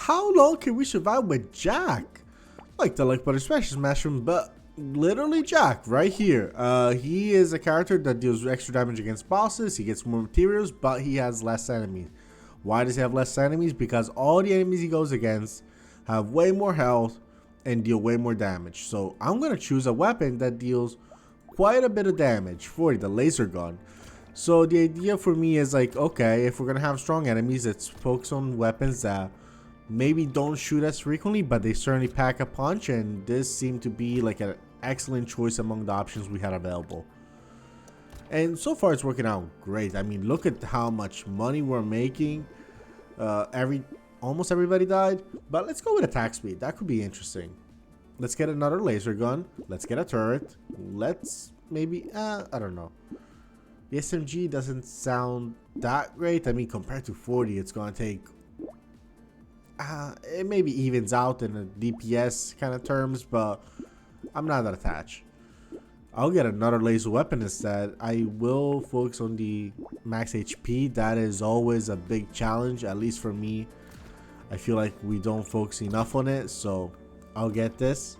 how long can we survive with Jack? Like the like butter smash him, but literally Jack right here. He is a character that deals extra damage against bosses. He gets more materials, but he has less enemies. Why does he have less enemies? Because all the enemies he goes against have way more health and deal way more damage. So I'm gonna choose a weapon that deals quite a bit of damage for the laser gun. So the idea for me is like, okay, if we're gonna have strong enemies, let's focus on weapons that maybe don't shoot as frequently, but they certainly pack a punch, and this seemed to be like an excellent choice among the options we had available. And so far it's working out great. I mean, look at how much money we're making. Almost everybody died, but let's go with attack speed. That could be interesting. Let's get another laser gun. Let's get a turret. Let's maybe, I don't know. The SMG doesn't sound that great. I mean, compared to 40, it's gonna take it maybe evens out in a DPS kind of terms, but I'm not that attached. I'll get another laser weapon instead. I will focus on the max HP. That is always a big challenge, at least for me. I feel like we don't focus enough on it, so I'll get this.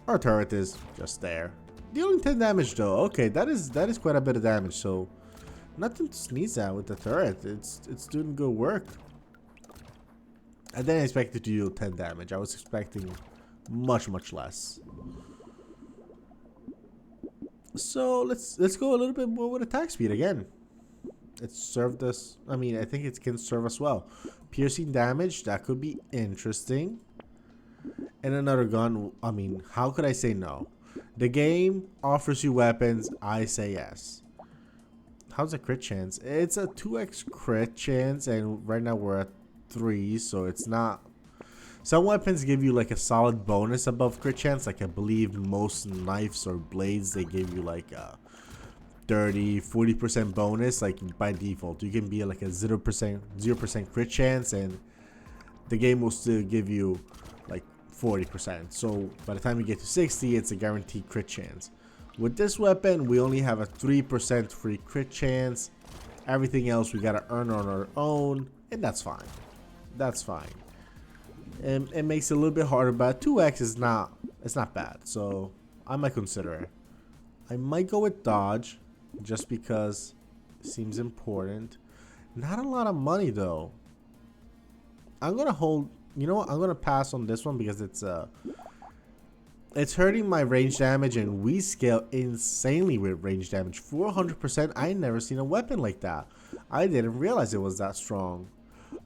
Our turret is just there. Dealing 10 damage though. Okay, that is quite a bit of damage, so nothing to sneeze at with the turret. It's doing good work. I didn't expect it to do 10 damage. I was expecting much less. So let's go a little bit more with attack speed again. It's served us. I mean, I think it can serve us well. Piercing damage, that could be interesting. And another gun. I mean, how could I say no? The game offers you weapons. I say yes. How's the crit chance? It's a 2x crit chance, and right now we're at 3, so it's not. Some weapons give you like a solid bonus above crit chance. Like I believe most knives or blades, they give you like a 30-40% bonus. Like by default, you can be like a 0% crit chance, and the game will still give you like 40%. So by the time you get to 60, it's a guaranteed crit chance. With this weapon, we only have a 3% free crit chance. Everything else we gotta earn on our own, and that's fine. That's fine. And it makes it a little bit harder, but 2x is not, it's not bad. So I might consider it. I might go with dodge, just because it seems important. Not a lot of money though. I'm gonna hold. You know what? I'm gonna pass on this one because it's hurting my range damage, and we scale insanely with range damage. 400%. I never seen a weapon like that. I didn't realize it was that strong.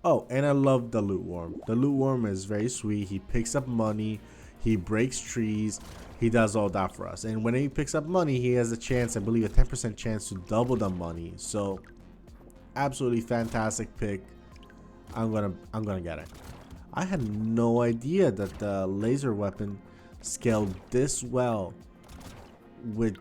Oh, and I love the loot worm. The loot worm is very sweet. He picks up money. He breaks trees. He does all that for us. And when he picks up money, he has a chance, I believe, a 10% chance to double the money. So, absolutely fantastic pick. I'm gonna get it. I had no idea that the laser weapon scaled this well with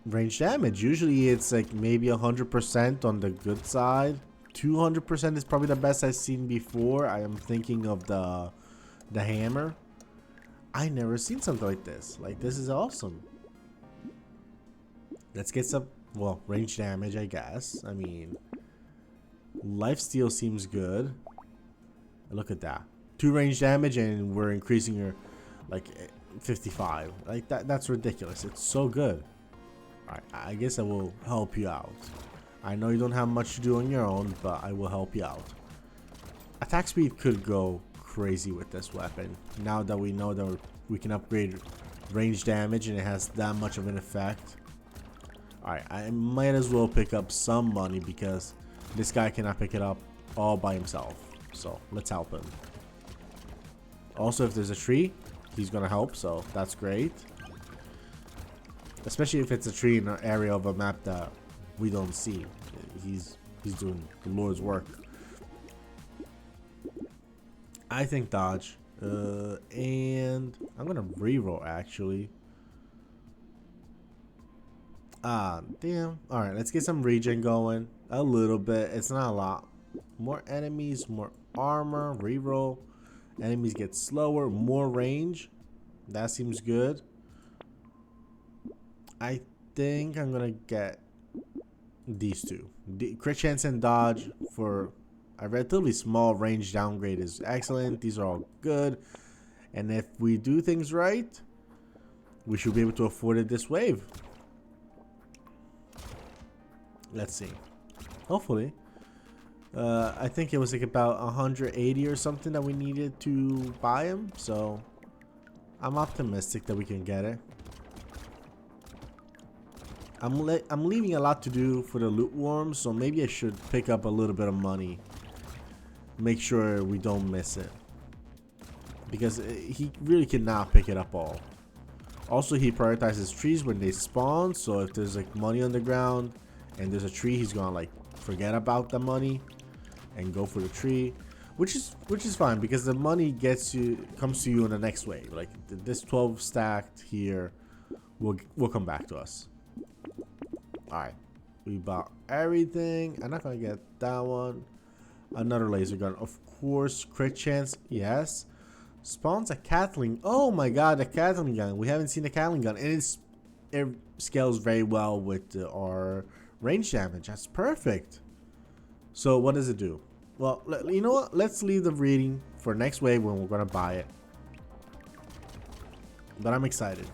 range damage. Usually it's like maybe 100% on the good side. 200% is probably the best I've seen before. I am thinking of the hammer. I never seen something like this. Like, this is awesome. Let's get some, well, range damage, I guess. I mean, lifesteal seems good. Look at that. 2 range damage, and we're increasing your like 55. Like that's ridiculous. It's so good. Alright, I guess I will help you out. I know you don't have much to do on your own, but I will help you out. Attack speed could go crazy with this weapon. Now that we know that we can upgrade range damage and it has that much of an effect. Alright, I might as well pick up some money because this guy cannot pick it up all by himself. So let's help him. Also, if there's a tree, he's gonna help, so that's great. Especially if it's a tree in an area of a map that we don't see. He's doing the Lord's work. I think dodge. And I'm gonna reroll actually. Damn. Alright, let's get some regen going. A little bit. It's not a lot. More enemies, more armor, reroll. Enemies get slower, more range. That seems good. I think I'm gonna get these two. The crit chance and dodge for a relatively small range downgrade is excellent. These are all good. And if we do things right, we should be able to afford it this wave. Let's see. Hopefully. I think it was like about 180 or something that we needed to buy him. So I'm optimistic that we can get it. I'm leaving a lot to do for the loot worms, so maybe I should pick up a little bit of money. Make sure we don't miss it. Because he really cannot pick it up all. Also, he prioritizes trees when they spawn, so if there's like money on the ground and there's a tree, he's gonna like forget about the money and go for the tree, which is fine because the money comes to you in the next wave. Like this 12 stacked here will come back to us. All right, we bought everything. I'm not gonna get that one. Another laser gun, of course. Crit chance, yes. Spawns a Catling. Oh my god, a Catling gun. We haven't seen a Catling gun, and it scales very well with our range damage. That's perfect. So what does it do? Well, you know what? Let's leave the reading for next wave when we're gonna buy it. But I'm excited.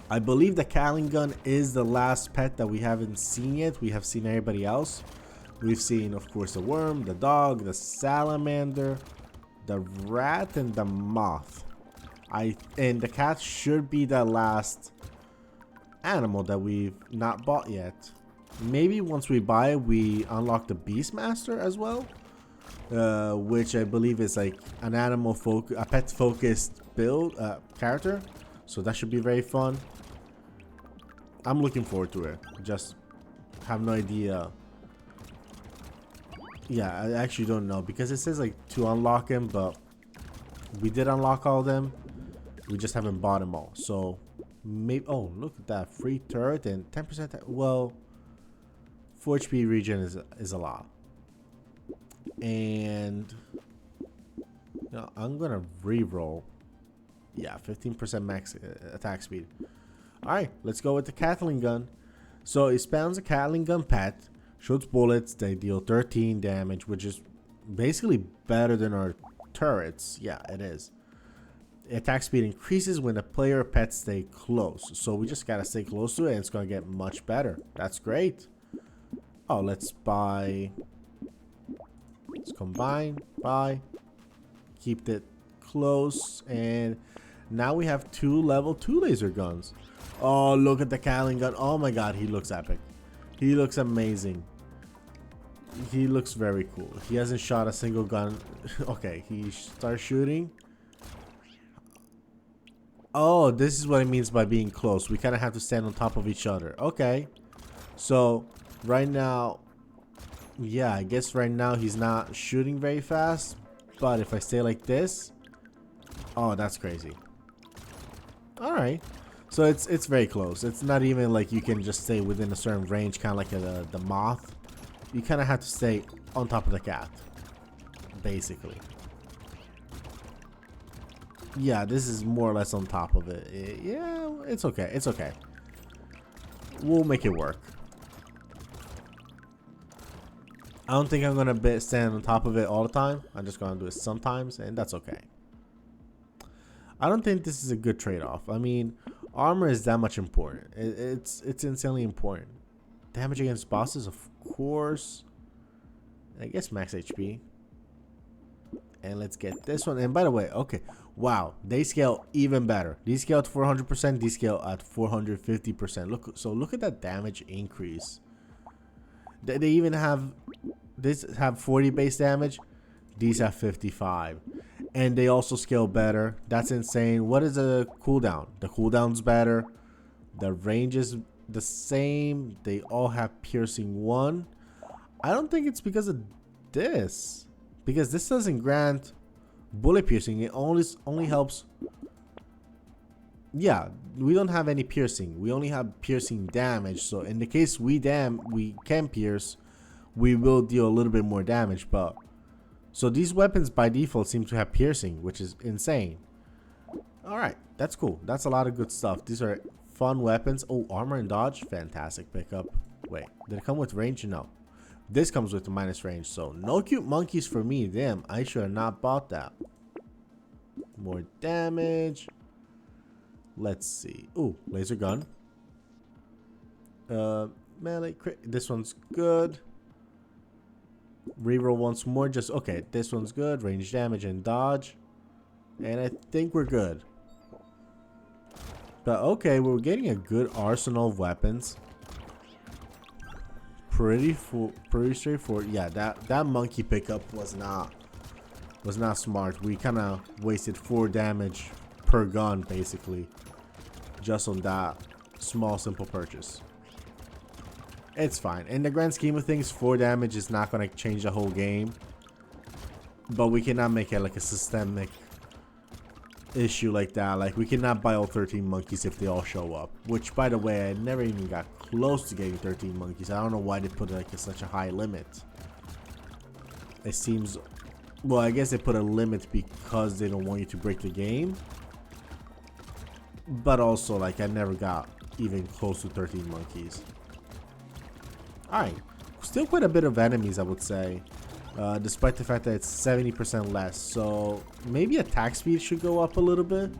I believe the Catling gun is the last pet that we haven't seen yet. We have seen everybody else. We've seen, of course, the worm, the dog, the salamander, the rat, and the moth. And the cat should be the last animal that we've not bought yet. Maybe once we buy it, we unlock the Beastmaster as well, which I believe is like an a pet focused build character. So that should be very fun. I'm looking forward to it. Just have no idea. Yeah, I actually don't know because it says like to unlock him, but we did unlock all of them. We just haven't bought them all. So maybe, oh, look at that free turret and 10%. Well, 4 HP regen is a lot. And you know, I'm gonna re-roll. Yeah, 15% max attack speed. Alright, let's go with the Catling gun. So it spawns a Catling gun pet, shoots bullets, they deal 13 damage, which is basically better than our turrets. Yeah, it is. Attack speed increases when the player or pet stay close. So we just gotta stay close to it and it's gonna get much better. That's great. Oh, let's buy. Let's combine, buy, keep it close, and now we have 2 level 2 laser guns. Oh, look at the Catling gun. Oh my god, he looks epic. He looks amazing. He looks very cool. He hasn't shot a single gun. Okay, he starts shooting. Oh, this is what it means by being close. We kind of have to stand on top of each other. Okay. So, right now, yeah, I guess right now he's not shooting very fast. But if I stay like this, oh, that's crazy. Alright. So it's very close. It's not even like you can just stay within a certain range, kind of like the moth. You kind of have to stay on top of the cat, basically. Yeah, this is more or less on top of it. Yeah, it's okay. It's okay. We'll make it work. I don't think I'm gonna stand on top of it all the time. I'm just gonna do it sometimes, and that's okay. I don't think this is a good trade-off. I mean, armor is that much important. It's insanely important. Damage against bosses, of course. I guess max HP. And let's get this one. And by the way, okay, wow, they scale even better. These scale at 400%. These scale at 450%. Look at that damage increase. They even have this have 40 base damage. These have 55. And they also scale better. That's insane. What is the cooldown? The cooldown's better. The range is the same. They all have piercing 1. I don't think it's because of this. Because this doesn't grant bullet piercing. It only helps. Yeah, we don't have any piercing. We only have piercing damage. So in the case we can pierce, we will deal a little bit more damage. But so these weapons by default seem to have piercing, which is insane. All right, that's cool. That's a lot of good stuff. These are fun weapons. Oh, armor and dodge. Fantastic pickup. Wait, did it come with range? No. This comes with minus range. So no cute monkeys for me. Damn, I should have not bought that. More damage. Let's see. Ooh, laser gun. Melee crit. This one's good. Reroll once more. Just okay. This one's good. Range damage and dodge. And I think we're good. But okay, we're getting a good arsenal of weapons. Pretty straightforward. Yeah, that monkey pickup was not smart. We kind of wasted 4 damage per gun basically, just on that small simple purchase. It's fine. In the grand scheme of things, 4 damage is not gonna change the whole game, but we cannot make it like a systemic issue like that. Like, we cannot buy all 13 monkeys if they all show up, which, by the way, I never even got close to getting 13 monkeys. I don't know why they put like such a high limit. It seems, well, I guess they put a limit because they don't want you to break the game, but also like I never got even close to 13 monkeys. Alright, still quite a bit of enemies, I would say. Despite the fact that it's 70% less. So maybe attack speed should go up a little bit,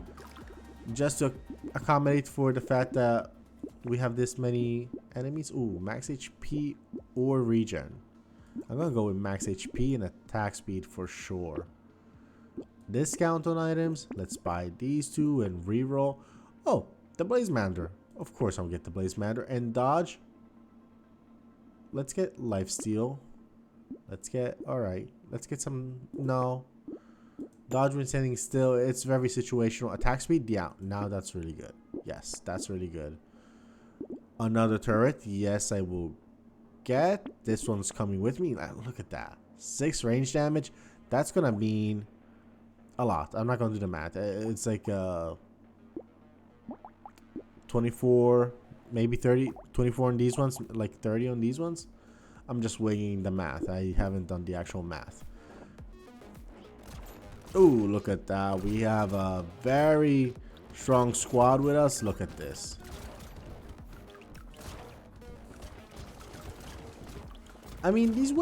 just to accommodate for the fact that we have this many enemies. Ooh, max HP or regen. I'm gonna go with max HP and attack speed for sure. Discount on items. Let's buy these two and reroll. Oh, the Blaze Mander. Of course I'll get the Blaze Mander. And dodge. Let's get lifesteal. Let's get, alright. Let's get some, no. Dodge when standing still. It's very situational. Attack speed, yeah. Now that's really good. Yes, that's really good. Another turret. Yes, I will get. This one's coming with me. Look at that. 6 range damage. That's going to mean a lot. I'm not going to do the math. It's like 24, maybe 30. 24 on these ones. Like 30 on these ones. I'm just winging the math. I haven't done the actual math. Ooh, look at that. We have a very strong squad with us. Look at this. I mean, these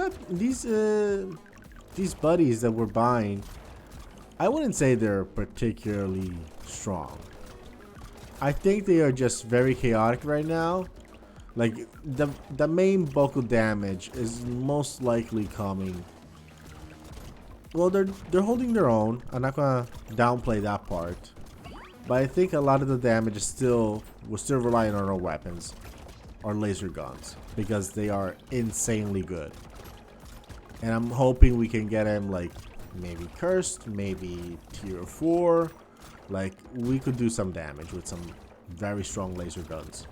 buddies that we're buying, I wouldn't say they're particularly strong. I think they are just very chaotic right now. Like, the main bulk of damage is most likely coming. Well, they're holding their own. I'm not gonna downplay that part, but I think a lot of the damage is we're still relying on our weapons, our laser guns, because they are insanely good. And I'm hoping we can get them like maybe cursed, maybe tier 4. Like, we could do some damage with some very strong laser guns.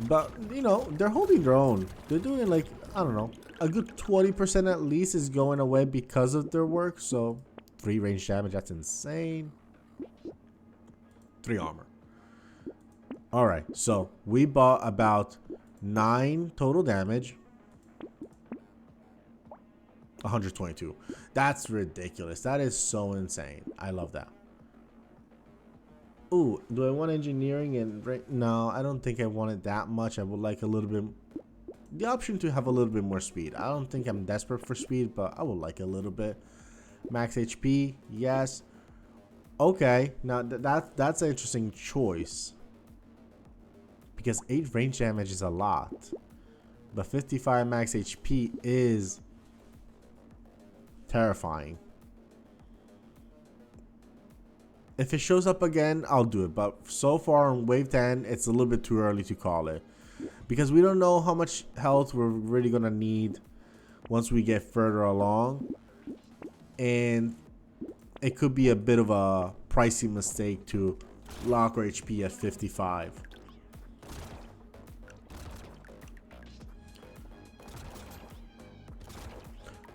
But, you know, they're holding their own. They're doing like, I don't know, a good 20% at least is going away because of their work. So 3 range damage, that's insane. 3 armor. Alright, so we bought about 9 total damage. 122. That's ridiculous. That is so insane. I love that. Ooh, do I want engineering and no, I don't think I want it that much. I would like a little bit, the option to have a little bit more speed. I don't think I'm desperate for speed, but I would like a little bit. Max HP, yes. Okay, now that's an interesting choice, because 8 range damage is a lot, but 55 max HP is terrifying. If it shows up again, I'll do it. But so far on wave 10, it's a little bit too early to call it, because we don't know how much health we're really going to need once we get further along. And it could be a bit of a pricey mistake to lock our HP at 55.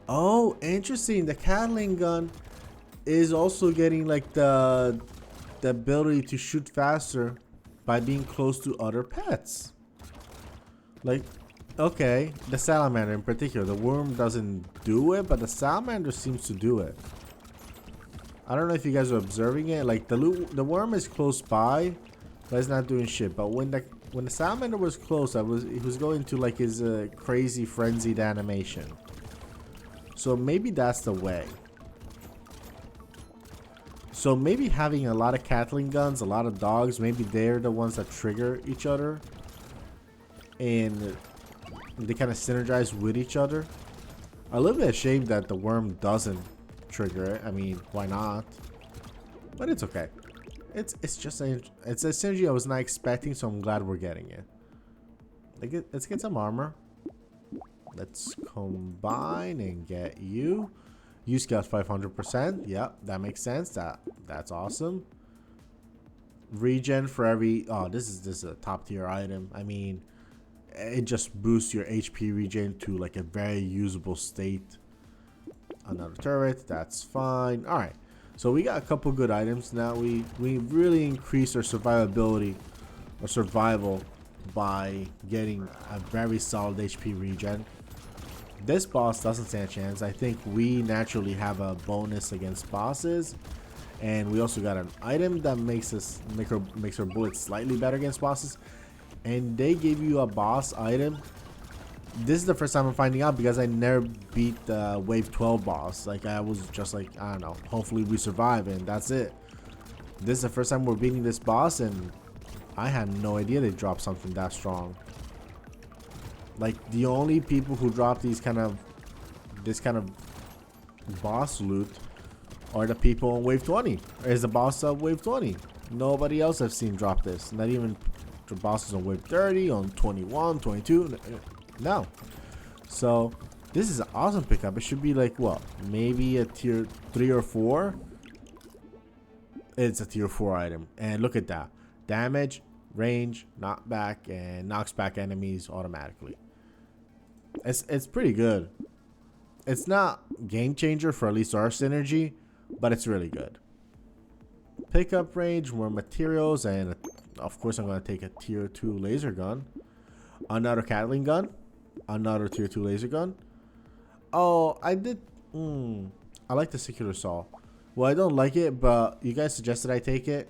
Oh, interesting. The Catling gun is also getting like the ability to shoot faster by being close to other pets. Like, okay, the salamander in particular. The worm doesn't do it, but the salamander seems to do it. I don't know if you guys are observing it. Like the worm is close by, but it's not doing shit. But when the salamander was close, he was going to like his crazy frenzied animation. So maybe that's the way. So maybe having a lot of Gatling guns, a lot of dogs, maybe they're the ones that trigger each other. And they kind of synergize with each other. A little bit ashamed that the worm doesn't trigger it. I mean, why not? But it's okay. It's just it's a synergy I was not expecting, so I'm glad we're getting it. Let's get some armor. Let's combine and get you. You scale 500%. Yep, that makes sense. That's awesome. Regen for every. Oh, this is a top tier item. I mean, it just boosts your HP regen to like a very usable state. Another turret. That's fine. All right. So we got a couple good items now. We really increased our survivability or survival by getting a very solid HP regen. This boss doesn't stand a chance. I think we naturally have a bonus against bosses, and we also got an item that makes our bullets slightly better against bosses. And they gave you a boss item. This is the first time I'm finding out because I never beat the wave 12 boss. Like I was just like, I don't know, hopefully we survive and that's it. This is the first time we're beating this boss, and I had no idea they dropped something that strong. Like the only people who drop this kind of boss loot are the people on wave 20. Is the boss of wave 20. Nobody else I've seen drop this. Not even the bosses on wave 30, on 21, 22. No. So this is an awesome pickup. It should be like what? Maybe a tier 3 or 4. It's a tier 4 item. And look at that. Damage, range, knockback, and knocks back enemies automatically. It's pretty good. It's not game changer for at least our synergy, but it's really good. Pickup range, more materials, and of course I'm going to take a tier 2 laser gun. Another Gatling gun. Another tier 2 laser gun. Oh, I did. I like the circular saw. Well, I don't like it, but you guys suggested I take it.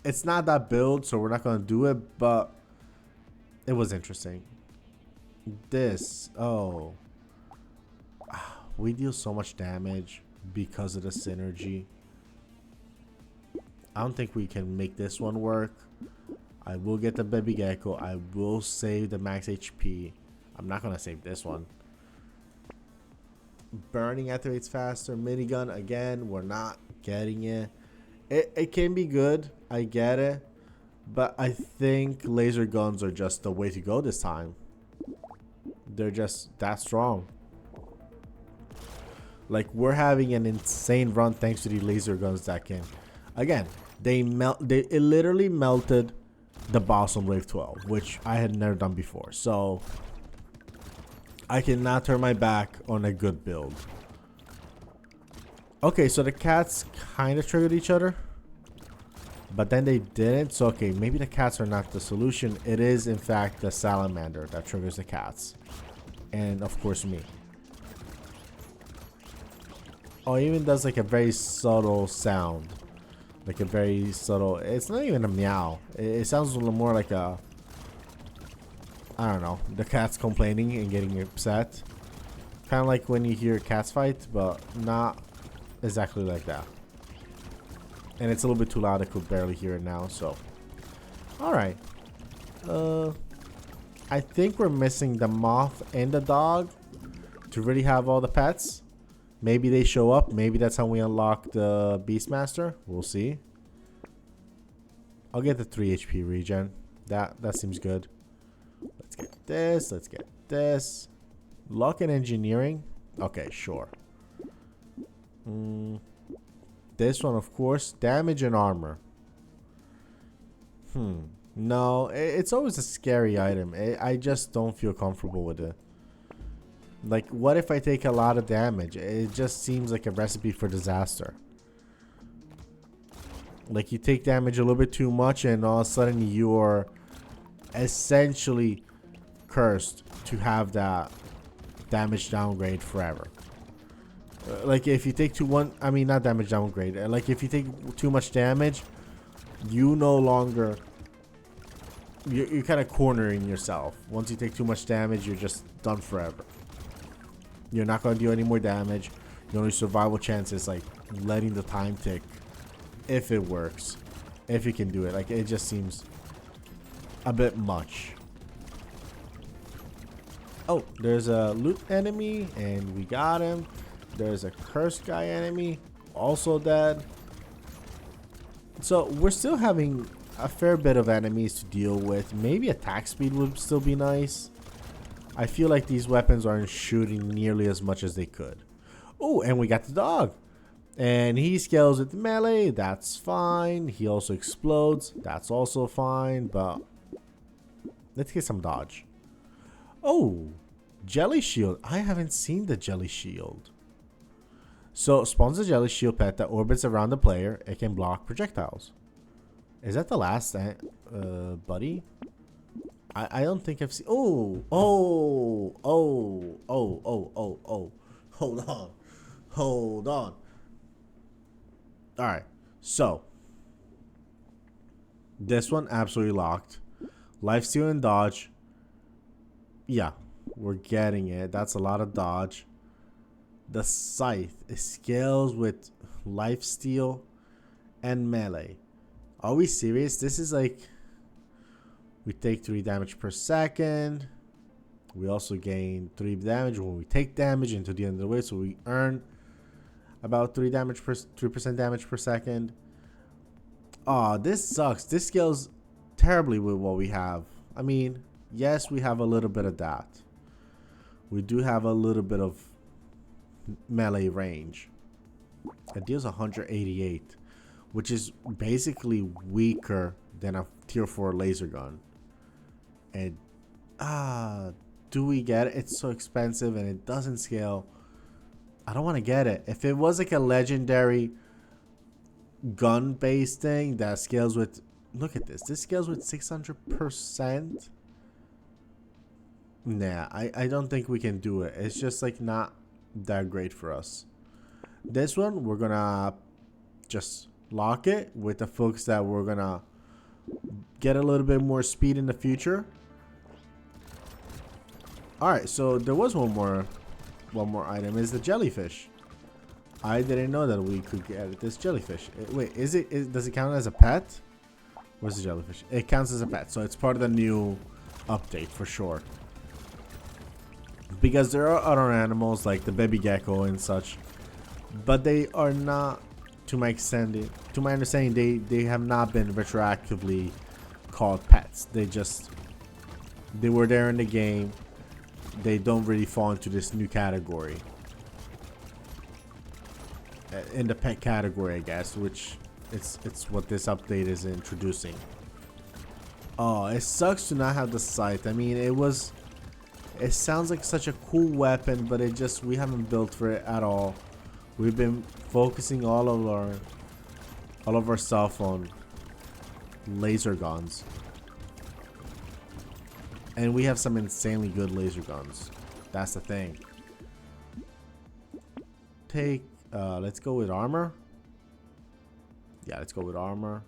It's not that build, so we're not going to do it, but it was interesting. This, oh, we deal so much damage because of the synergy. I don't think we can make this one work. I will get the baby gecko. I will save the max HP. I'm not going to save this one. Burning activates faster. Minigun, again, we're not getting it. It can be good. I get it. But I think laser guns are just the way to go this time. They're just that strong. Like, we're having an insane run thanks to the laser guns that can. Again, it literally melted the boss on wave 12, which I had never done before. So I cannot turn my back on a good build. Okay, so the cats kind of triggered each other, but then they didn't. So okay, maybe the cats are not the solution. It is in fact the salamander that triggers the cats, and of course me. Oh, it even does like a very subtle sound, like a very subtle. It's not even a meow. It sounds a little more like a, I don't know, the cat's complaining and getting upset. Kind of like when you hear cats fight, but not exactly like that. And it's a little bit too loud. I could barely hear it now. So, all right. I think we're missing the moth and the dog to really have all the pets. Maybe they show up. Maybe that's how we unlock the Beastmaster. We'll see. I'll get the 3 HP regen. That seems good. Let's get this. Let's get this. Luck and engineering. Okay, sure. This one, of course. Damage and armor. No, it's always a scary item. I just don't feel comfortable with it. Like, what if I take a lot of damage? It just seems like a recipe for disaster. Like, you take damage a little bit too much and all of a sudden you're essentially cursed to have that damage downgrade forever. Like if you take I mean not damage downgrade. Like if you take too much damage, you no longer. You're kind of cornering yourself. Once you take too much damage, you're just done forever. You're not going to do any more damage. Your only survival chance is like letting the time tick. If it works. If you can do it. Like it just seems a bit much. Oh, there's a loot enemy and we got him. There's a cursed guy enemy. Also dead. So we're still having a fair bit of enemies to deal with. Maybe attack speed would still be nice. I feel like these weapons aren't shooting nearly as much as they could. Oh, and we got the dog. And he scales with melee. That's fine. He also explodes. That's also fine. But let's get some dodge. Oh, jelly shield. I haven't seen the jelly shield. So spawns a jelly shield pet that orbits around the player. It can block projectiles. Is that the last buddy? I don't think I've seen. Oh. Hold on. Alright. So. This one absolutely locked. Lifesteal and dodge. Yeah. We're getting it. That's a lot of dodge. The scythe. It scales with lifesteal and melee. Are we serious? This is like, we take 3 damage per second. We also gain 3 damage when we take damage into the end of the way. So we earn about 3% damage per second. Oh, this sucks. This scales terribly with what we have. I mean, yes, we have a little bit of that. We do have a little bit of melee range. It deals 188. Which is basically weaker than a tier 4 laser gun. And do we get it? It's so expensive and it doesn't scale. I don't want to get it. If it was like a legendary gun based thing that scales with, look at this. This scales with 600%. Nah, I don't think we can do it. It's just like not that great for us. This one we're gonna just lock it with the folks that we're gonna get a little bit more speed in the future. Alright, so there was one more item, is the jellyfish. I didn't know that we could get this jellyfish. Wait, does it count as a pet? Where's the jellyfish? It counts as a pet, so it's part of the new update for sure. Because there are other animals like the baby gecko and such, but they are not, to my understanding, they have not been retroactively called pets. They were there in the game. They don't really fall into this new category. In the pet category, I guess, which it's what this update is introducing. Oh, it sucks to not have the scythe. I mean, it sounds like such a cool weapon, but we haven't built for it at all. We've been focusing all of our stuff on laser guns. And we have some insanely good laser guns. That's the thing. Let's go with armor. Yeah, let's go with armor.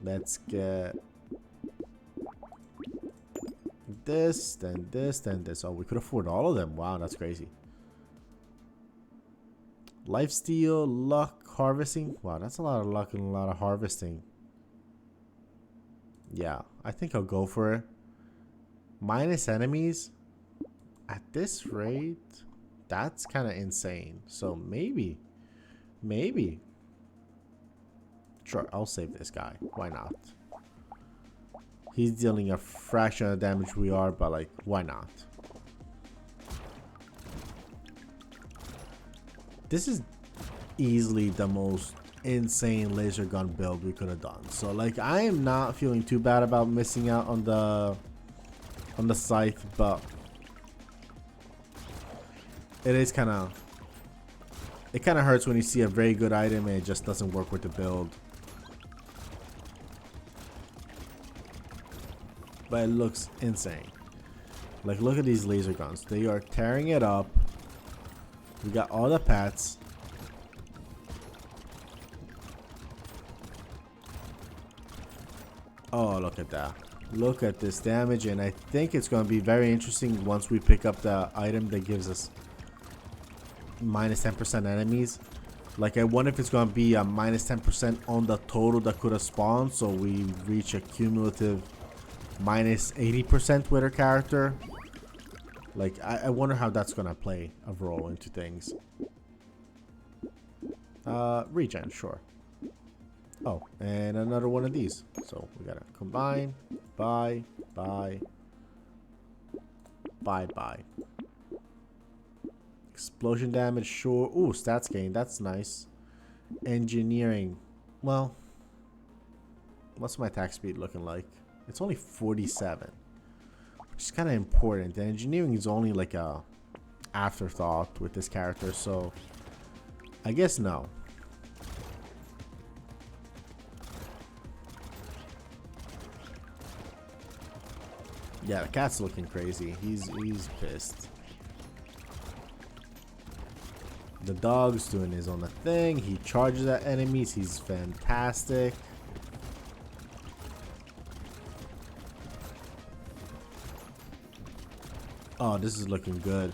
Let's get this, then this, then this. Oh, we could afford all of them. Wow, that's crazy. Lifesteal, luck, harvesting. Wow, that's a lot of luck and a lot of harvesting. Yeah, I think I'll go for it. Minus enemies. At this rate, that's kind of insane. So maybe. Sure, I'll save this guy. Why not? He's dealing a fraction of the damage we are, but like, why not? This is easily the most insane laser gun build we could have done. So like, I am not feeling too bad about missing out on the scythe, but it is kind of hurts when you see a very good item and it just doesn't work with the build. But it looks insane. Like, look at these laser guns. They are tearing it up. We got all the pets. Oh, look at that. Look at this damage, and I think it's going to be very interesting once we pick up the item that gives us minus 10% enemies. Like, I wonder if it's going to be a minus 10% on the total that could have spawned, so we reach a cumulative minus 80% with our character. Like, I wonder how that's going to play a role into things. Regen, sure. Oh, and another one of these. So we gotta combine, buy. Explosion damage, sure. Ooh, stats gain, that's nice. Engineering, well, what's my attack speed looking like? It's only 47, which is kind of important. The engineering is only like a afterthought with this character, so I guess no. Yeah, the cat's looking crazy. He's pissed. The dog's doing his own thing. He charges at enemies. He's fantastic. Oh, this is looking good.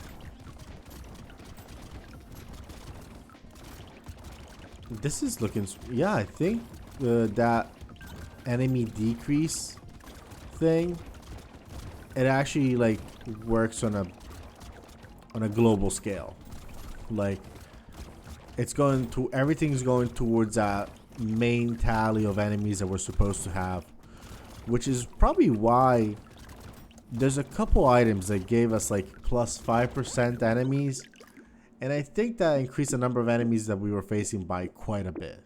This is looking... Yeah, I think that enemy decrease thing, it actually like works on a global scale. Like, it's going to, everything's going towards that main tally of enemies that we're supposed to have, which is probably why there's a couple items that gave us like plus 5% enemies, and I think that increased the number of enemies that we were facing by quite a bit.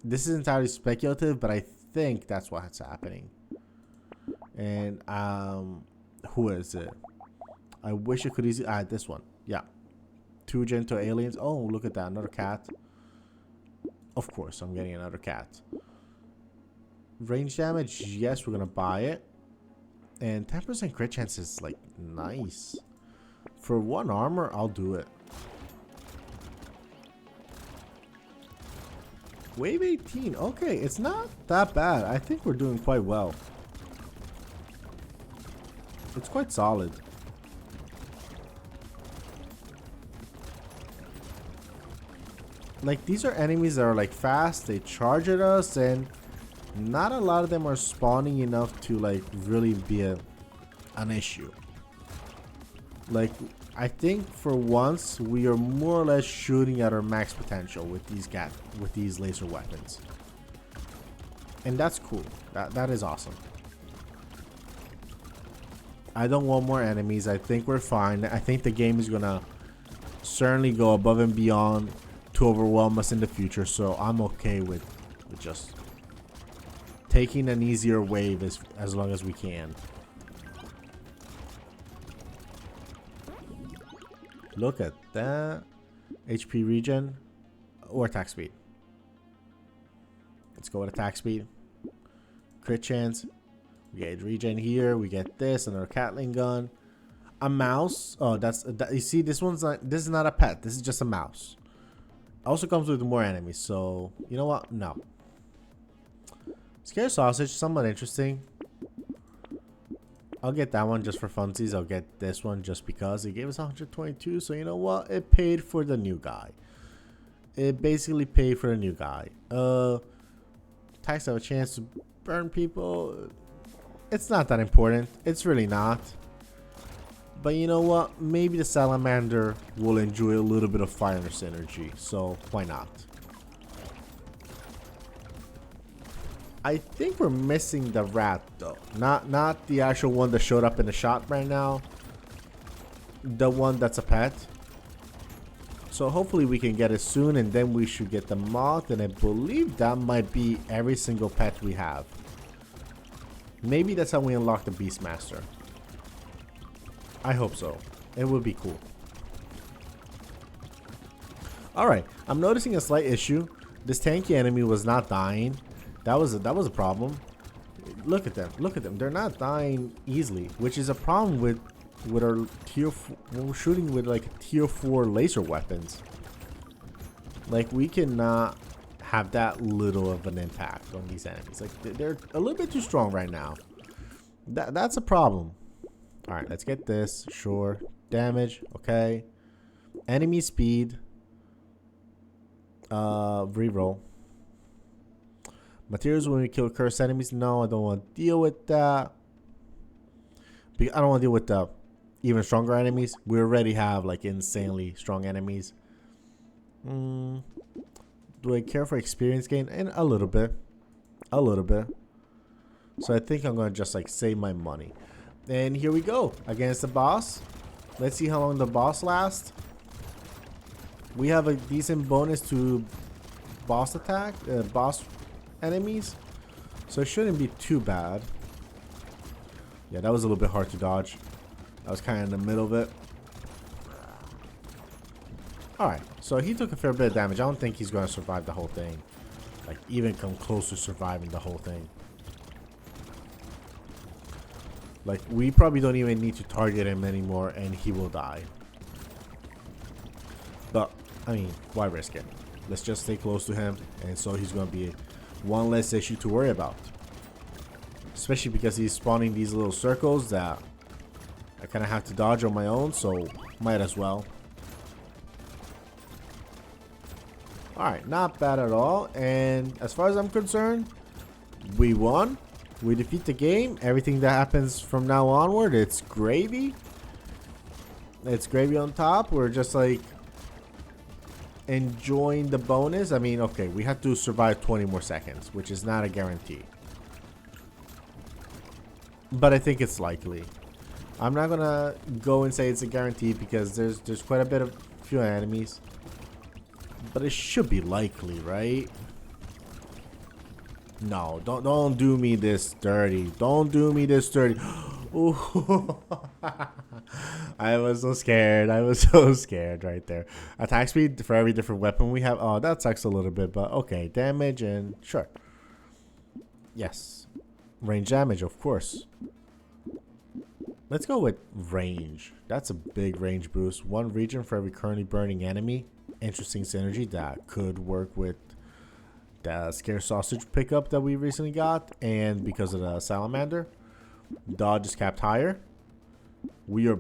This is entirely speculative, but I think that's what's happening. And who is it? I wish I could easily this one. Yeah, 2 gentle aliens. Oh, look at that, another cat. Of course I'm getting another cat. Range damage, yes, we're gonna buy it. And 10% crit chance is like nice. For 1 armor, I'll do it. Wave 18, okay, it's not that bad. I think we're doing quite well. It's quite solid. Like, these are enemies that are like fast, they charge at us, and not a lot of them are spawning enough to like really be an issue. Like, I think for once we are more or less shooting at our max potential with these laser weapons. And that's cool. That is awesome. I don't want more enemies. I think we're fine. I think the game is gonna certainly go above and beyond to overwhelm us in the future, so I'm okay with just taking an easier wave as long as we can. Look at that. HP regen or attack speed. Let's go with attack speed. Crit chance. We get regen here. We get this, another Catling gun, a mouse. Oh, you see, this is not a pet. This is just a mouse. Also comes with more enemies. So you know what? No. Scare sausage, somewhat interesting. I'll get that one just for funsies. I'll get this one just because it gave us 122. So you know what? It paid for the new guy. It basically paid for the new guy. Attacks have a chance to burn people. It's not that important. It's really not. But you know what? Maybe the salamander will enjoy a little bit of fire synergy. So why not? I think we're missing the rat though. Not the actual one that showed up in the shot right now. The one that's a pet. So hopefully we can get it soon, and then we should get the moth, and I believe that might be every single pet we have. Maybe that's how we unlock the Beastmaster. I hope so. It would be cool. Alright, I'm noticing a slight issue. This tanky enemy was not dying. That was a problem. Look at them. Look at them. They're not dying easily, which is a problem with with our when we're shooting with like tier 4 laser weapons. Like, we cannot have that little of an impact on these enemies. Like, they're a little bit too strong right now. That's a problem. All right, let's get this. Sure. Damage. Okay. Enemy speed. Reroll. Materials when we kill cursed enemies. No, I don't want to deal with that. I don't want to deal with the even stronger enemies. We already have like insanely strong enemies. Do I care for experience gain? And a little bit. A little bit. So I think I'm going to just like save my money. And here we go. Against the boss. Let's see how long the boss lasts. We have a decent bonus to boss attack. Boss enemies. So it shouldn't be too bad. Yeah, that was a little bit hard to dodge. I was kind of in the middle of it. Alright, so he took a fair bit of damage. I don't think he's going to survive the whole thing. Like, even come close to surviving the whole thing. Like, we probably don't even need to target him anymore, and he will die. But, I mean, why risk it? Let's just stay close to him, and so he's going to be one less issue to worry about. Especially because he's spawning these little circles that I kind of have to dodge on my own, so might as well. Alright, not bad at all. And as far as I'm concerned, we won. We defeat the game. Everything that happens from now onward, it's gravy. It's gravy on top. We're just like enjoying the bonus. I mean, okay, we have to survive 20 more seconds, which is not a guarantee. But I think it's likely. I'm not gonna go and say it's a guarantee because there's quite a bit of few enemies. But it should be likely, right? No, don't do me this dirty. Don't do me this dirty. Ooh. I was so scared. I was so scared right there. Attack speed for every different weapon we have. Oh, that sucks a little bit, but okay. Damage and sure. Yes. Range damage, of course. Let's go with range. That's a big range boost. One region for every currently burning enemy. Interesting synergy that could work with the scare sausage pickup that we recently got, and because of the salamander. Dodge is capped higher. We are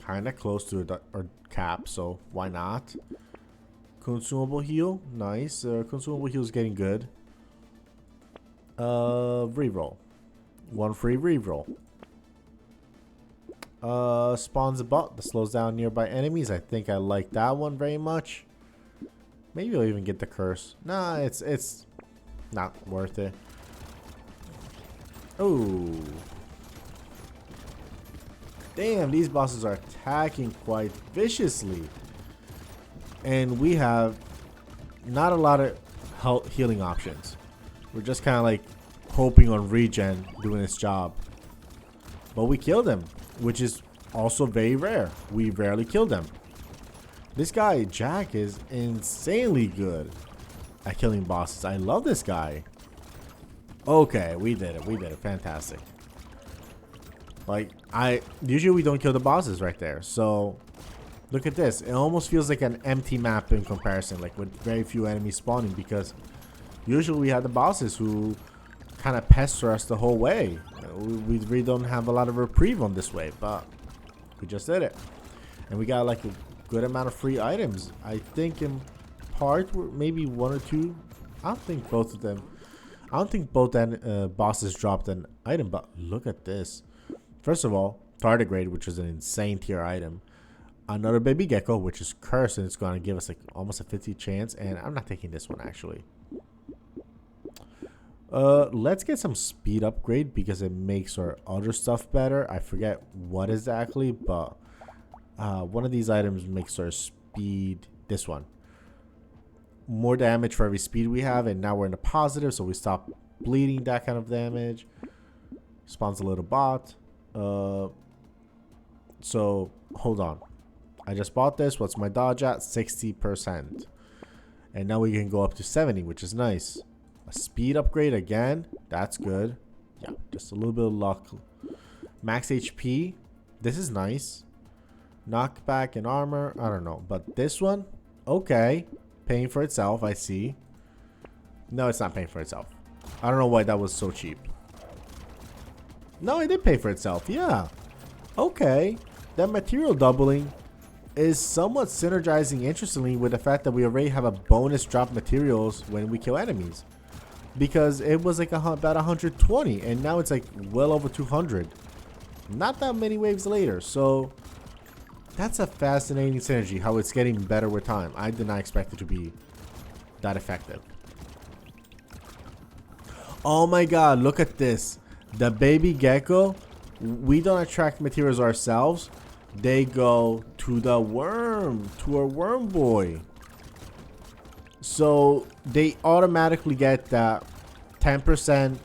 kind of close to our cap, so why not? Consumable heal, nice. Consumable heal is getting good. Reroll. One free reroll. Spawns a bot that slows down nearby enemies. I think I like that one very much. Maybe I'll even get the curse. Nah, it's not worth it. Oh. Damn, these bosses are attacking quite viciously. And we have not a lot of health healing options. We're just kind of like hoping on regen doing its job. But we killed him, which is also very rare. We rarely kill them. This guy, Jack, is insanely good at killing bosses. I love this guy. Okay, we did it. We did it. Fantastic. Like, usually we don't kill the bosses right there. So, look at this. It almost feels like an empty map in comparison, like with very few enemies spawning, because usually we have the bosses who kind of pester us the whole way. We really don't have a lot of reprieve on this way, but we just did it. And we got like a good amount of free items. I think in part, maybe one or two. I don't think both of them. I don't think both bosses dropped an item, but look at this. First of all, tardigrade, which is an insane tier item. Another baby gecko, which is cursed, and it's going to give us like almost a 50 chance. And I'm not taking this one actually. Let's get some speed upgrade because it makes our other stuff better. I forget what exactly, but one of these items makes our speed. This one. More damage for every speed we have, and now we're in the positive, so we stop bleeding that kind of damage. Spawns a little bot. So hold on. I just bought this. What's my dodge at? 60%. And now we can go up to 70, which is nice. A speed upgrade again. That's good. Yeah, just a little bit of luck. Max HP This is nice. Knockback and armor. I don't know. But this one, okay. Paying for itself, I see. No, it's not paying for itself. I don't know why that was so cheap. No, it did pay for itself. Yeah. Okay. That material doubling is somewhat synergizing interestingly with the fact that we already have a bonus drop materials when we kill enemies. Because it was like about 120 and now it's like well over 200. Not that many waves later. So that's a fascinating synergy, how it's getting better with time. I did not expect it to be that effective. Oh my god, look at this. The baby gecko, we don't attract materials ourselves. They go to the worm, to our worm boy. So they automatically get that 10%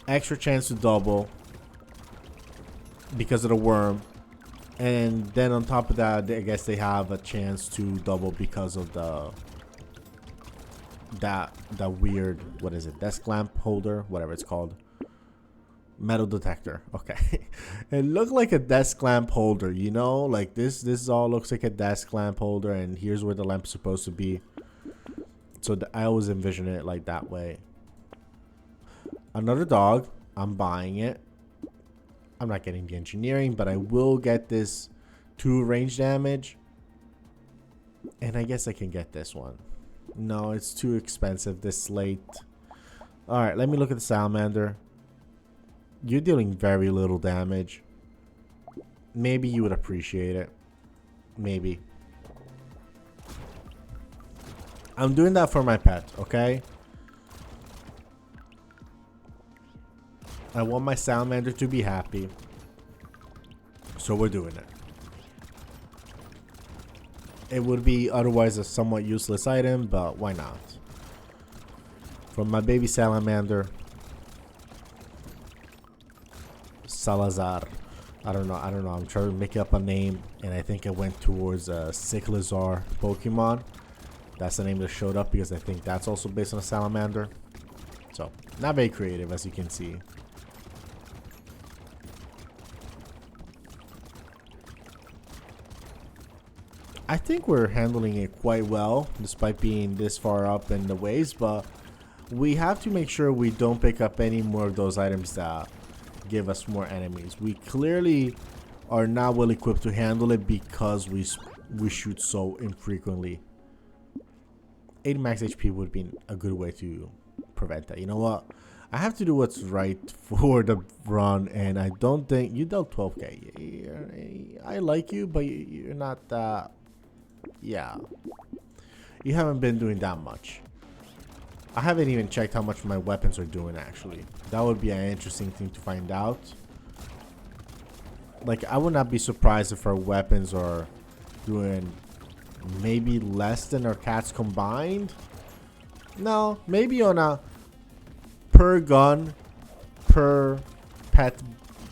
extra chance to double because of the worm. And then on top of that, I guess they have a chance to double because of the weird, what is it, desk lamp holder, whatever it's called, metal detector. Okay. It looked like a desk lamp holder, you know, like this all looks like a desk lamp holder, and here's where the lamp is supposed to be. So I always envision it like that way. Another dog. I'm buying it. I'm not getting the engineering, but I will get this 2 range damage, and I guess I can get this one. No, it's too expensive this late. Alright, let me look at the salamander. You're dealing very little damage. Maybe you would appreciate it. Maybe. I'm doing that for my pet, okay? I want my salamander to be happy. So we're doing it. It would be otherwise a somewhat useless item, but why not? From my baby salamander, Salazar. I don't know. I'm trying to make up a name, and I think I went towards a Cyclizar Pokemon. That's the name that showed up because I think that's also based on a salamander. So, not very creative, as you can see. I think we're handling it quite well, despite being this far up in the waves, but we have to make sure we don't pick up any more of those items that give us more enemies. We clearly are not well equipped to handle it because we shoot so infrequently. 8 max HP would be a good way to prevent that. You know what? I have to do what's right for the run, and I don't think you dealt 12k. I like you, but you're not that. Yeah, you haven't been doing that much. I haven't even checked how much my weapons are doing, actually. That would be an interesting thing to find out. Like, I would not be surprised if our weapons are doing maybe less than our cats combined. No, maybe on a per gun, per pet,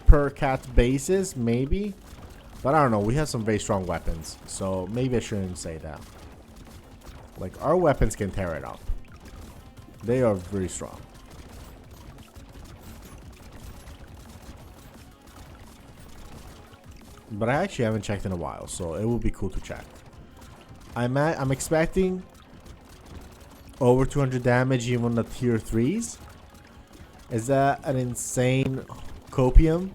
per cat basis, maybe. But I don't know, we have some very strong weapons, so maybe I shouldn't say that. Like, our weapons can tear it up. They are very strong. But I actually haven't checked in a while, so it will be cool to check. I'm expecting over 200 damage even on the tier 3s. Is that an insane copium?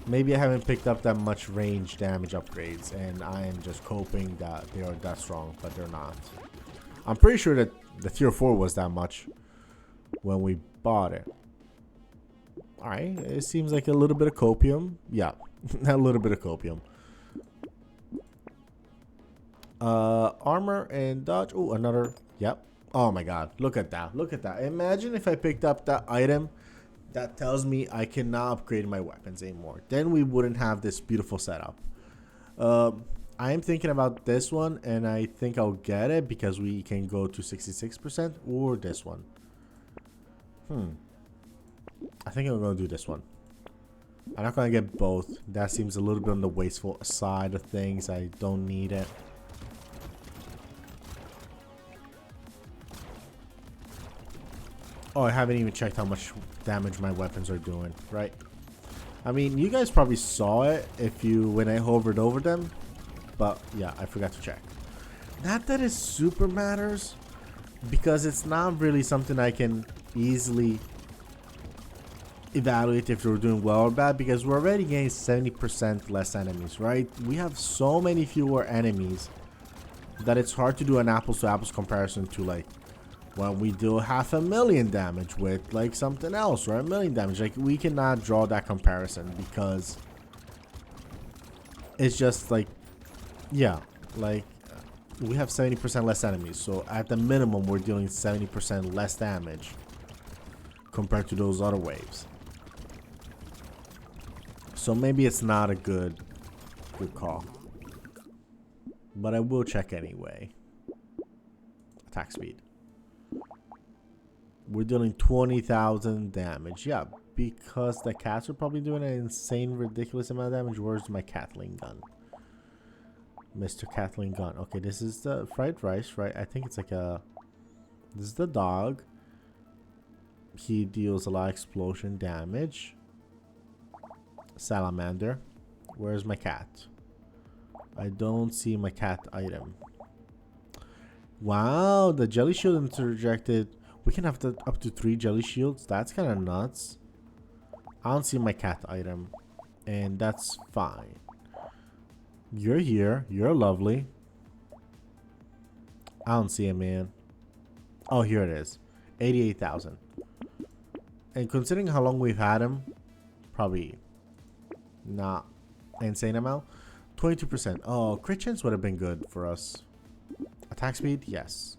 Maybe I haven't picked up that much range damage upgrades, and I am just hoping that they are that strong, but they're not. I'm pretty sure that the tier 4 was that much when we bought it. Alright, it seems like a little bit of copium. Yeah, a little bit of copium. Armor and dodge. Oh, another. Yep. Oh my god, look at that. Look at that. Imagine if I picked up that item that tells me I cannot upgrade my weapons anymore. Then we wouldn't have this beautiful setup. I am thinking about this one, and I think I'll get it because we can go to 66%, or this one. I think I'm going to do this one. I'm not going to get both. That seems a little bit on the wasteful side of things. I don't need it. Oh, I haven't even checked how much damage my weapons are doing, right? I mean, you guys probably saw it when I hovered over them, but yeah, I forgot to check. Not that it super matters, because it's not really something I can easily evaluate if we're doing well or bad, because we're already getting 70% less enemies, right? We have so many fewer enemies that it's hard to do an apples to apples comparison to like when we do 500,000 damage with like something else, or 1,000,000 damage. Like, we cannot draw that comparison because it's just like, yeah, like we have 70% less enemies, so at the minimum we're dealing 70% less damage compared to those other waves. So maybe it's not a good call, but I will check anyway. Attack speed. We're dealing 20,000 damage. Yeah, because the cats are probably doing an insane, ridiculous amount of damage. Where's my Kathleen gun? Mr. Kathleen gun. Okay, this is the fried rice, right? I think it's like a... This is the dog. He deals a lot of explosion damage. Salamander. Where's my cat? I don't see my cat item. Wow, the jelly shield interjected. We can have up to 3 jelly shields. That's kind of nuts. I don't see my cat item, and that's fine. You're here. You're lovely. I don't see it, man. Oh, here it is. 88,000. And considering how long we've had him, probably not insane amount. 22%. Oh, crit chance would have been good for us. Attack speed? Yes.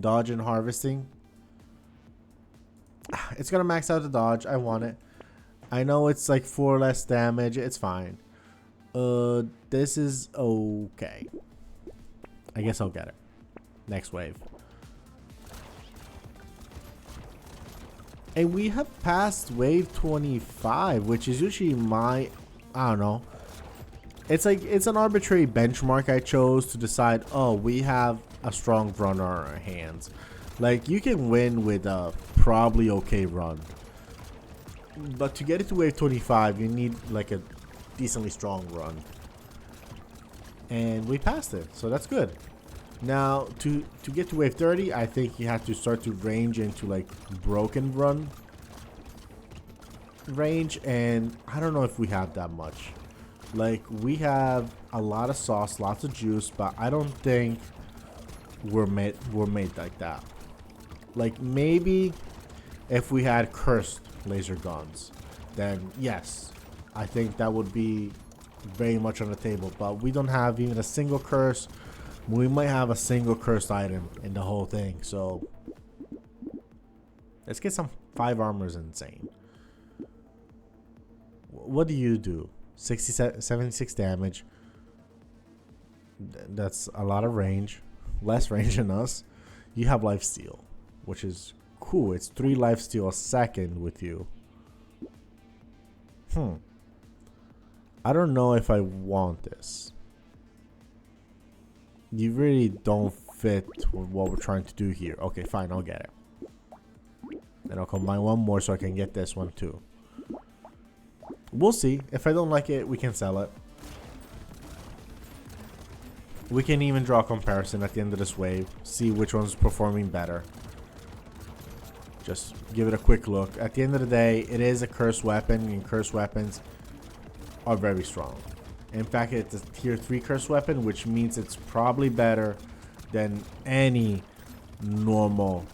Dodge and harvesting. It's gonna max out the dodge. I want it. I know it's like 4 less damage. It's fine. This is okay. I guess I'll get it. Next wave. And we have passed wave 25, which is usually my, I don't know. It's like, it's an arbitrary benchmark I chose to decide, oh, we have a strong run on our hands. Like, you can win with a probably okay run, but to get it to wave 25, you need like a decently strong run. And we passed it, so that's good. Now, to get to wave 30, I think you have to start to range into like broken run range, and I don't know if we have that much. Like, we have a lot of sauce, lots of juice, but I don't think we're made like that. Like, maybe if we had cursed laser guns, then yes, I think that would be very much on the table. But we don't have even a single curse. We might have a single cursed item in the whole thing. So let's get some 5 armors. Insane. What do you do? 76 damage. That's a lot of range. Less range than us. You have lifesteal, which is cool. It's 3 lifesteal a second with you. I don't know if I want this. You really don't fit with what we're trying to do here. Okay, fine, I'll get it. And I'll combine one more so I can get this one too. We'll see. If I don't like it, we can sell it. We can even draw a comparison at the end of this wave. See which one's performing better. Just give it a quick look. At the end of the day, it is a cursed weapon, and cursed weapons are very strong. In fact, it's a tier 3 cursed weapon, which means it's probably better than any normal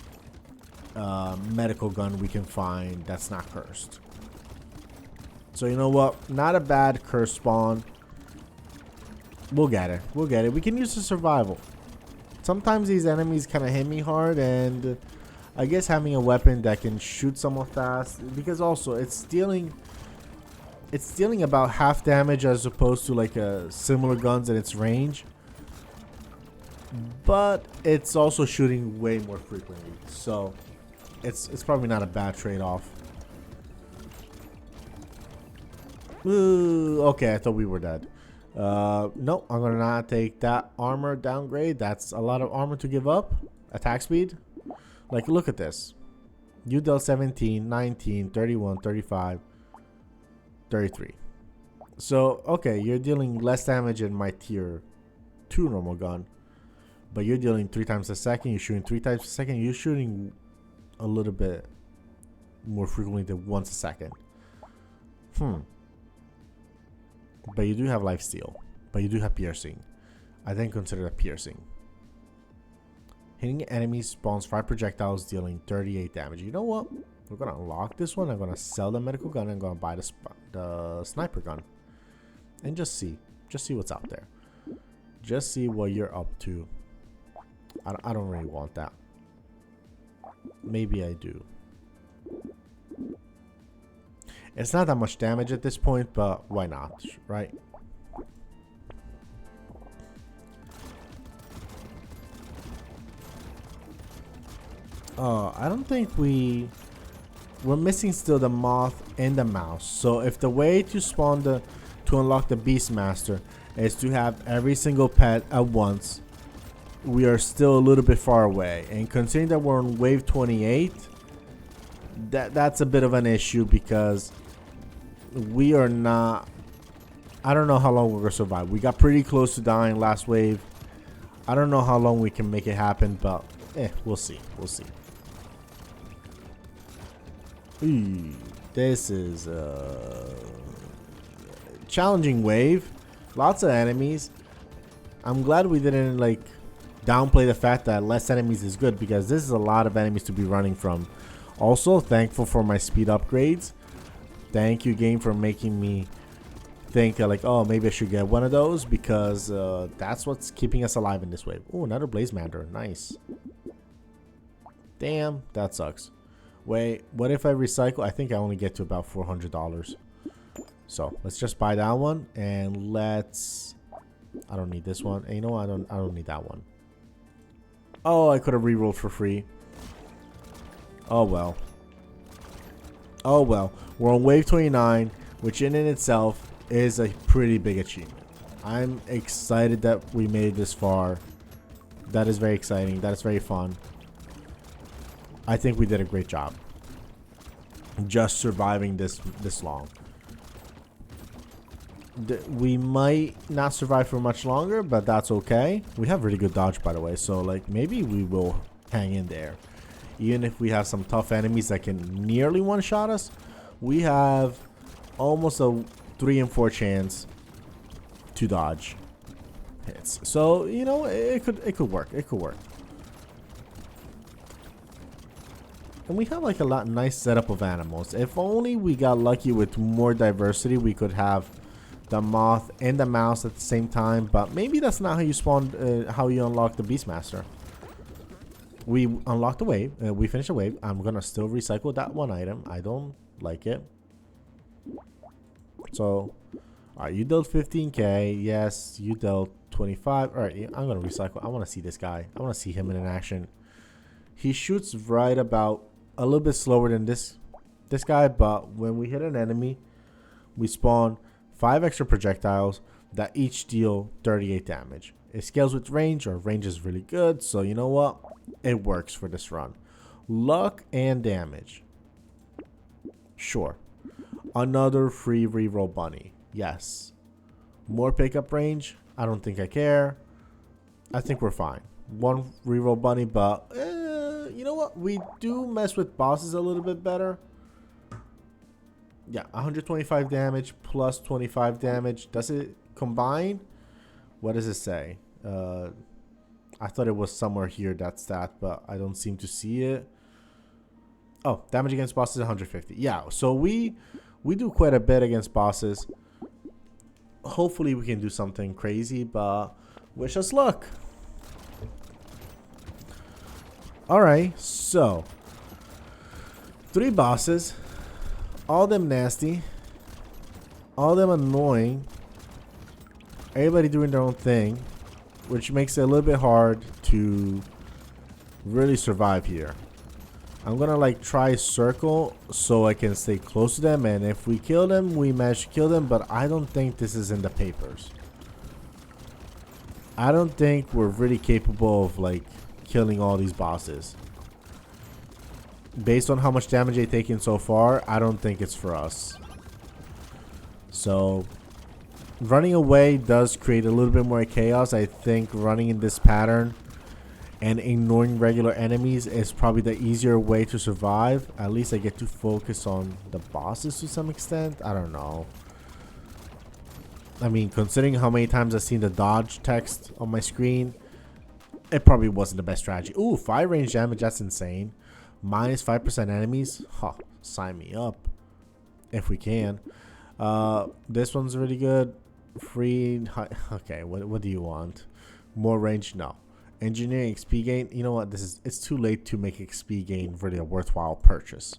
medical gun we can find that's not cursed. So you know what? Not a bad curse spawn. We'll get it. We'll get it. We can use the survival. Sometimes these enemies kind of hit me hard, and I guess having a weapon that can shoot someone fast, because also it's dealing about half damage as opposed to like a similar guns at its range, but it's also shooting way more frequently, so it's probably not a bad trade-off. Ooh, okay, I thought we were dead. No, I'm gonna not take that armor downgrade. That's a lot of armor to give up. Attack speed, like, look at this. You dealt 17, 19, 31, 35. 33. So, okay, you're dealing less damage in my tier 2 normal gun. But you're dealing 3 times a second. You're shooting 3 times a second. You're shooting a little bit more frequently than once a second. But you do have lifesteal. But you do have piercing. I then consider that piercing. Hitting enemies spawns 5 projectiles, dealing 38 damage. You know what? We're going to unlock this one. I'm going to sell the medical gun. And I'm going to buy the sniper gun. And just see. Just see what's out there. Just see what you're up to. I don't really want that. Maybe I do. It's not that much damage at this point, but why not, right? I don't think we're missing still the moth and the mouse. So if the way to spawn to unlock the Beastmaster is to have every single pet at once, we are still a little bit far away. And considering that we're on wave 28, that's a bit of an issue because we are not. I don't know how long we're gonna survive. We got pretty close to dying last wave. I don't know how long we can make it happen, but we'll see. We'll see. Ooh, this is a challenging wave. Lots of enemies. I'm glad we didn't like downplay the fact that less enemies is good, because this is a lot of enemies to be running from. Also, thankful for my speed upgrades. Thank you, game, for making me think like, oh, maybe I should get one of those, because that's what's keeping us alive in this wave. Oh, another Blaze Mander. Nice. Damn, that sucks. Wait, what if I recycle? I think I only get to about $400. So let's just buy that one, and let's. I don't need this one. And you know what? I don't need that one. Oh, I could have rerolled for free. Oh well. Oh well. We're on wave 29, which in itself is a pretty big achievement. I'm excited that we made it this far. That is very exciting. That is very fun. I think we did a great job just surviving this long. We might not survive for much longer, but that's okay. We have really good dodge, by the way, so like maybe we will hang in there. Even if we have some tough enemies that can nearly one-shot us, we have almost a 3 in 4 chance to dodge hits. So, you know, it could work. It could work. And we have like a nice setup of animals. If only we got lucky with more diversity, we could have the moth and the mouse at the same time. But maybe that's not how you spawn, how you unlock the Beastmaster. We unlocked the wave. We finished the wave. I'm gonna still recycle that one item. I don't like it. So, alright, you dealt 15k. Yes, you dealt 25. Alright, I'm gonna recycle. I want to see this guy. I want to see him in action. He shoots right about a little bit slower than this guy, but when we hit an enemy, we spawn 5 extra projectiles that each deal 38 damage. It scales with range. Our range is really good, so you know what? It works for this run. Luck and damage. Sure. Another free reroll bunny. Yes. More pickup range. I don't think I care. I think we're fine. One reroll bunny, but you know what? We do mess with bosses a little bit better. Yeah, 125 damage plus 25 damage. Does it combine? What does it say? I thought it was somewhere here, that stat, but I don't seem to see it. Oh, damage against bosses 150. Yeah, so we do quite a bit against bosses. Hopefully we can do something crazy, but wish us luck. Alright, so 3 bosses. All them nasty. All them annoying. Everybody doing their own thing, which makes it a little bit hard to really survive here. I'm gonna like try circle so I can stay close to them, and if we kill them, we manage to kill them, but I don't think this is in the papers. I don't think we're really capable of like killing all these bosses. Based on how much damage they've taken so far, I don't think it's for us. So running away does create a little bit more chaos. I think running in this pattern and ignoring regular enemies is probably the easier way to survive. At least I get to focus on the bosses to some extent. I don't know. I mean, considering how many times I've seen the dodge text on my screen, it probably wasn't the best strategy. Ooh, 5 range damage, that's insane. Minus 5% enemies. Huh, sign me up. If we can. This one's really good. Free. Okay, what do you want? More range? No. Engineering XP gain. You know what? It's too late to make XP gain really a worthwhile purchase.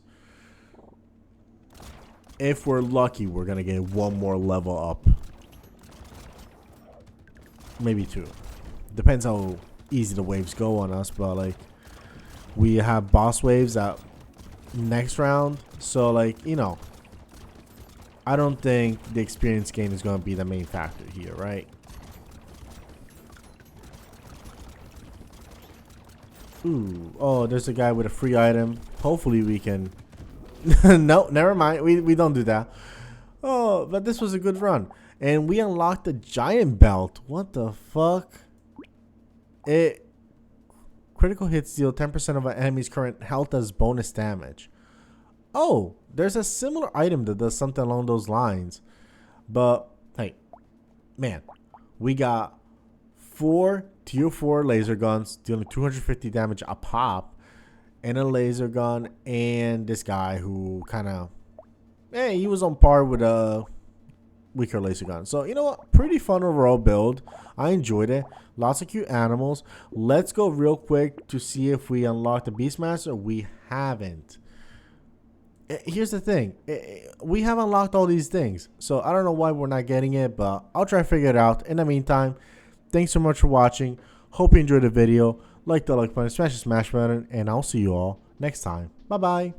If we're lucky, we're gonna get one more level up. Maybe 2. Depends how easy the waves go on us, but like we have boss waves at next round, so like, you know, I don't think the experience gain is going to be the main factor here, right? Ooh, oh, there's a guy with a free item. Hopefully we can no, never mind, we don't do that. Oh, but this was a good run, and we unlocked the giant belt. What the fuck? It critical hits deal 10% of an enemy's current health as bonus damage. Oh, there's a similar item that does something along those lines. But hey, man, we got 4 tier 4 laser guns dealing 250 damage a pop, and a laser gun, and this guy who kind of, hey, he was on par with a weaker laser gun. So you know what, pretty fun overall build. I enjoyed it. Lots of cute animals. Let's go real quick to see if we unlock the Beastmaster. We haven't. Here's the thing, we have unlocked all these things, so I don't know why we're not getting it, but I'll try to figure it out. In the meantime, thanks so much for watching. Hope you enjoyed the video. Like the like button, smash the smash button, and I'll see you all next time. Bye bye.